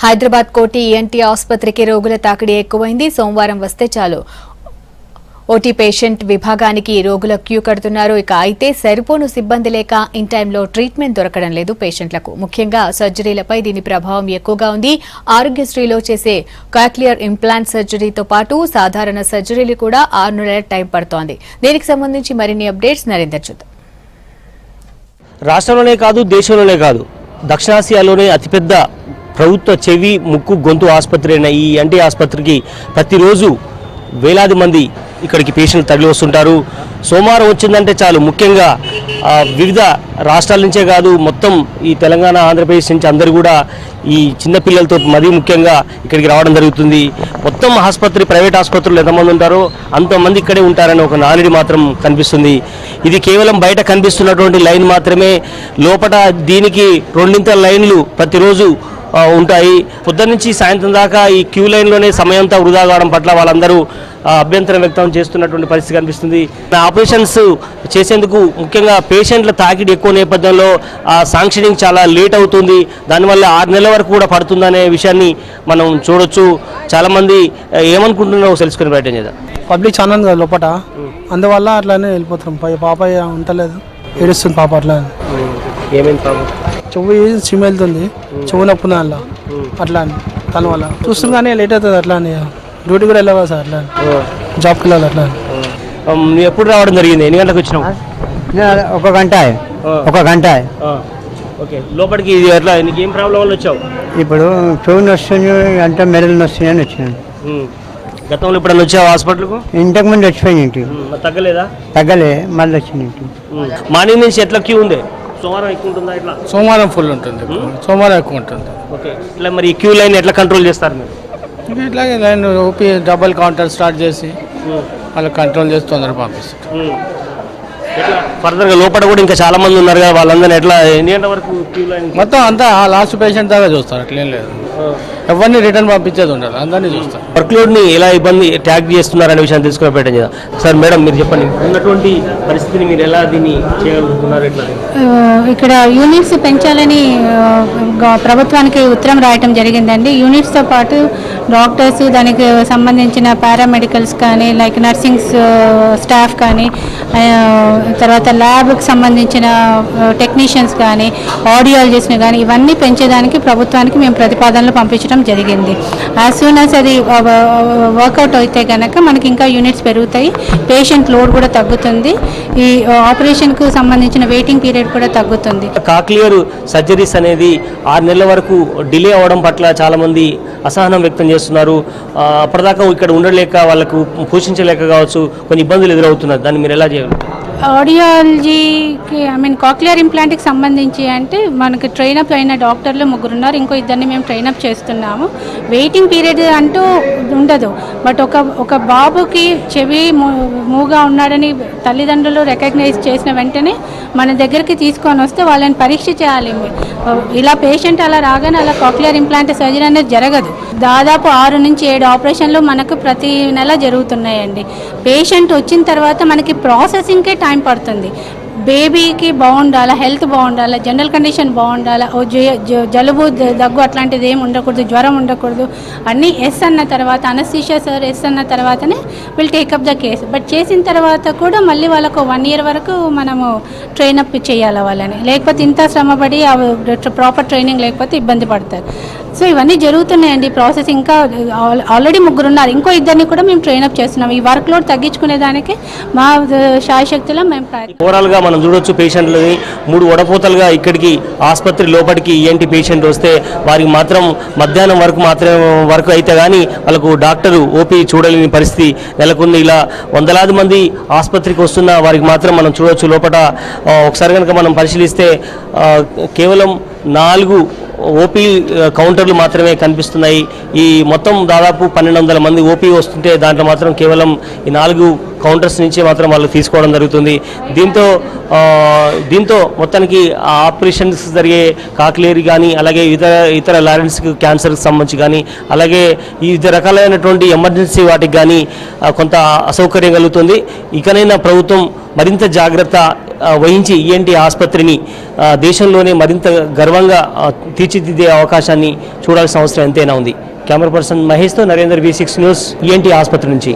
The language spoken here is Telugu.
హైదరాబాద్ కోటి ఈఎన్టీ ఆసుపత్రికి రోగుల తాకిడి ఎక్కువైంది. సోమవారం వస్తే చాలు ఓటీ పేషెంట్ విభాగానికి రోగుల క్యూ కడుతున్నారు. అయితే సరిపోను సిబ్బంది లేక ఇన్ టైంలో ట్రీట్మెంట్ దొరకడం లేదు పేషెంట్లకు. ముఖ్యంగా సర్జరీలపై దీని ప్రభావం ఎక్కువగా ఉంది. ఆరోగ్యశ్రీలో చేసే కాక్లియర్ ఇంప్లాంట్ సర్జరీతో పాటు సాధారణ సర్జరీలు కూడా 6 నెలల టైం పడుతోంది. దీనికి సంబంధించి మరిన్ని అప్డేట్స్ నరేందర్ చూద్దాం. రాష్ట్రంలోనే కాదు, దేశంలోనే కాదు, దక్షిణాసియాలోనే అతిపెద్ద ప్రభుత్వ చెవి ముక్కు గొంతు ఆసుపత్రి అయిన ఈ ఎన్టీ ఆసుపత్రికి ప్రతిరోజు వేలాది మంది ఇక్కడికి పేషెంట్లు తరలి వస్తుంటారు. సోమవారం వచ్చిందంటే చాలు, ముఖ్యంగా వివిధ రాష్ట్రాల నుంచే కాదు, మొత్తం ఈ తెలంగాణ, ఆంధ్రప్రదేశ్ నుంచి అందరూ కూడా ఈ చిన్నపిల్లలతో మరీ ముఖ్యంగా ఇక్కడికి రావడం జరుగుతుంది. మొత్తం ఆసుపత్రి, ప్రైవేట్ ఆసుపత్రులు ఎంతమంది ఉంటారో అంతమంది ఇక్కడే ఉంటారని ఒక నానుడి మాత్రం కనిపిస్తుంది. ఇది కేవలం బయట కనిపిస్తున్నటువంటి లైన్ మాత్రమే. లోపల దీనికి 2 లైన్లు ప్రతిరోజు ఉంటాయి. పొద్దున్న నుంచి సాయంత్రం దాకా ఈ క్యూ లైన్లోనే సమయం అంతా వృధా కావడం పట్ల వాళ్ళందరూ అభ్యంతరం వ్యక్తం చేస్తున్నటువంటి పరిస్థితి కనిపిస్తుంది. ఆపరేషన్స్ చేసేందుకు ముఖ్యంగా పేషెంట్ల తాకిడి ఎక్కువ నేపథ్యంలో శాంక్షనింగ్ చాలా లేట్ అవుతుంది. దానివల్ల 6 నెలల వరకు కూడా పడుతుందనే విషయాన్ని మనం చూడొచ్చు. చాలామంది ఏమనుకుంటున్నారో తెలుసుకుని బయట చేద్దాం. పబ్లిక్ చాలా ఉంది కదా లోపల, అందువల్ల అట్లానే వెళ్ళిపోతాం. పాప ఉంటలేదు, ఏడుస్తుంది పాప. అట్లా ఏమైంది పాప? చెవు సిమ్ వెళ్తుంది, చెవు నొప్పి దానిలో అట్లా అని దాని వల్ల చూస్తుంది. కానీ లేట్ అవుతుంది అట్లా అని. డ్యూటీ కూడా వెళ్ళవా సార్, అట్లా జాబ్కి వెళ్ళాలి. అట్లా నువ్వు ఎప్పుడు రావడం జరిగింది? ఎన్ని గంటలకు వచ్చినావు? 1 గంట. ఓకే, లోపలికి ఇది ఎట్లా, నీకు ఏం ప్రాబ్లం వల్ల వచ్చావు? ఇప్పుడు చెవు నొస్తుంది అంటే మెడలు నొస్తుంది అని వచ్చినాను. గతంలో ఇప్పుడు వచ్చావు హాస్పిటల్కు? ఇంతకు ముందు వచ్చిపోయింది ఇంటికి. తగ్గలేదా? తగ్గలే, మళ్ళీ వచ్చింది ఇంటికి. మార్నింగ్ నుంచి ఎట్లా క్యూ ఉంది? సోమవారం ఎక్కువ ఉంటుందా? ఇట్లా సోమవారం ఫుల్ ఉంటుంది, సోమవారం ఎక్కువ ఉంటుంది. ఓకే, ఇట్లా మరి క్యూ లైన్ ఎట్లా కంట్రోల్ చేస్తారు మీరు? ఇట్లాగే line OP double counter start చేసి వాళ్ళకి కంట్రోల్ చేసి తొందరగా పంపిస్తారు. ఎట్లా ఫర్దర్గా లోపల కూడా ఇంకా చాలా మంది ఉన్నారు కదా, వాళ్ళందరినీ ఎట్లా ఎన్ని గంటల వరకు క్యూ లైన్? మొత్తం అంతా లాస్ట్ పేషెంట్ దాకా చూస్తారు. అట్లేం లేదు, ఎవరిని రిటర్న్ పంపించేది ఉండదు, అందరినీ చూస్తారు. వర్క్ లోడ్ని ఎలా ఇబ్బంది ట్యాగ్ చేస్తున్నారనే విషయాన్ని తెలుసుకుని పెట్టండి కదా. సార్, మేడం మీరు చెప్పండి, ఉన్నటువంటి పరిస్థితిని మీరు ఎలా దీన్ని చేయగలుగుతున్నారు? ఎట్లా ఇక్కడ యూనిట్స్ పెంచాలని ప్రభుత్వానికి ఉత్తరం రాయటం జరిగిందండి. యూనిట్స్తో పాటు డాక్టర్స్, దానికి సంబంధించిన పారామెడికల్స్ కానీ, లైక్ నర్సింగ్ స్టాఫ్ కానీ, తర్వాత ల్యాబ్కి సంబంధించిన టెక్నీషియన్స్ కానీ, ఆడియాలజిస్ట్ని కానీ, ఇవన్నీ పెంచేదానికి ప్రభుత్వానికి మేము ప్రతిపాదనలు పంపించడం జరిగింది. యాజ్ సూన్ యాజ్ అది వర్కౌట్ అయితే కనుక మనకి ఇంకా యూనిట్స్ పెరుగుతాయి, పేషెంట్ లోడ్ కూడా తగ్గుతుంది, ఈ ఆపరేషన్కు సంబంధించిన వెయిటింగ్ పీరియడ్ కూడా తగ్గుతుంది. కాక్లియర్ సర్జరీస్ అనేది 6 నెలల వరకు డిలే అవ్వడం పట్ల చాలామంది అసహనం వ్యక్తం చేస్తున్నారు. అప్పటిదాకా ఇక్కడ ఉండలేక, వాళ్ళకు పోషించలేక కావచ్చు, కొన్ని ఇబ్బందులు ఎదురవుతున్నారు. దాన్ని మీరు ఎలా చేయాలి? ఆడియాలజీకి కాక్లియర్ ఇంప్లాంట్కి సంబంధించి అంటే మనకి ట్రైనప్ అయిన డాక్టర్లు 3 ఉన్నారు, ఇంకో 2 మేము ట్రైనప్ చేస్తున్నాము. వెయిటింగ్ పీరియడ్ అంటూ ఉండదు. బట్ ఒక బాబుకి చెవి మూగా ఉన్నాడని తల్లిదండ్రులు రికగ్నైజ్ చేసిన వెంటనే మన దగ్గరికి తీసుకొని వస్తే వాళ్ళని పరీక్ష చేయాలి. ఇలా పేషెంట్ అలా రాగానే అలా కాక్లియర్ ఇంప్లాంట్ సర్జరీ అనేది జరగదు. దాదాపు 6 నుంచి 7 ఆపరేషన్లు మనకు ప్రతి నెల జరుగుతున్నాయండి. పేషెంట్ వచ్చిన తర్వాత మనకి ప్రాసెసింగ్కే టైం పడుతుంది. బేబీకి బాగుండాలా, హెల్త్ బాగుండాలా, జనరల్ కండిషన్ బాగుండాలా, జలుబు దగ్గు అట్లాంటిది ఏమి ఉండకూడదు, జ్వరం ఉండకూడదు, అన్నీ ఎస్ అన్న తర్వాత, అనస్థీషియా సార్ ఎస్ అన్న తర్వాతనే will take up the case. But చేసిన తర్వాత కూడా మళ్ళీ వాళ్ళకు 1 year వరకు మనము ట్రైనప్ చేయాలి వాళ్ళని, లేకపోతే ఇంత శ్రమపడి ప్రాపర్ ట్రైనింగ్ లేకపోతే ఇబ్బంది పడతారు. సో ఇవన్నీ జరుగుతున్నాయండి. ప్రాసెస్ ఇంకా ఆల్రెడీ 3 ఉన్నారు, ఇంకో 2 కూడా మేము ట్రైనప్ చేస్తున్నాం. ఈ వర్క్ లోడ్ తగ్గించుకునే దానికి మా శాయశక్తిలో మేము ఓవరాల్గా మనం చూడొచ్చు, పేషెంట్లని 3 వడపోతలుగా ఇక్కడికి ఆసుపత్రి లోపలికి ఏంటి పేషెంట్ వస్తే వారికి మాత్రం మధ్యాహ్నం వరకు మాత్రమే వరకు అయితే కానీ వాళ్ళకు డాక్టరు ఓపీ చూడలేని పరిస్థితి నెలకొంది. ఇలా వందలాది మంది ఆసుపత్రికి వస్తున్న వారికి మాత్రం మనం చూడొచ్చు. లోపల ఒకసారి కనుక మనం పరిశీలిస్తే కేవలం 4 ఓపీ కౌంటర్లు మాత్రమే కనిపిస్తున్నాయి. ఈ మొత్తం దాదాపు 1200 మంది ఓపీ వస్తుంటే దాంట్లో మాత్రం కేవలం ఈ 4 కౌంటర్స్ నుంచి మాత్రం వాళ్ళు తీసుకోవడం జరుగుతుంది. దీంతో మొత్తానికి ఆపరేషన్స్ జరిగే కాక్లేరి కానీ అలాగే ఇతర లారెన్స్ క్యాన్సర్కి సంబంధించి కానీ అలాగే వివిధ రకాలైనటువంటి ఎమర్జెన్సీ వాటికి కానీ కొంత అసౌకర్యం కలుగుతుంది. ఇకనైనా ప్రభుత్వం మరింత జాగ్రత్త వహించి ఈఎన్టీ ఆసుపత్రిని దేశంలోనే మరింత గర్వంగా తీర్చిదిద్దే అవకాశాన్ని చూడాల్సిన అవసరం ఎంతైనా ఉంది. కెమెరా పర్సన్ మహేష్తో నరేందర్, V6 న్యూస్, ఈఎన్టీ ఆసుపత్రి నుంచి.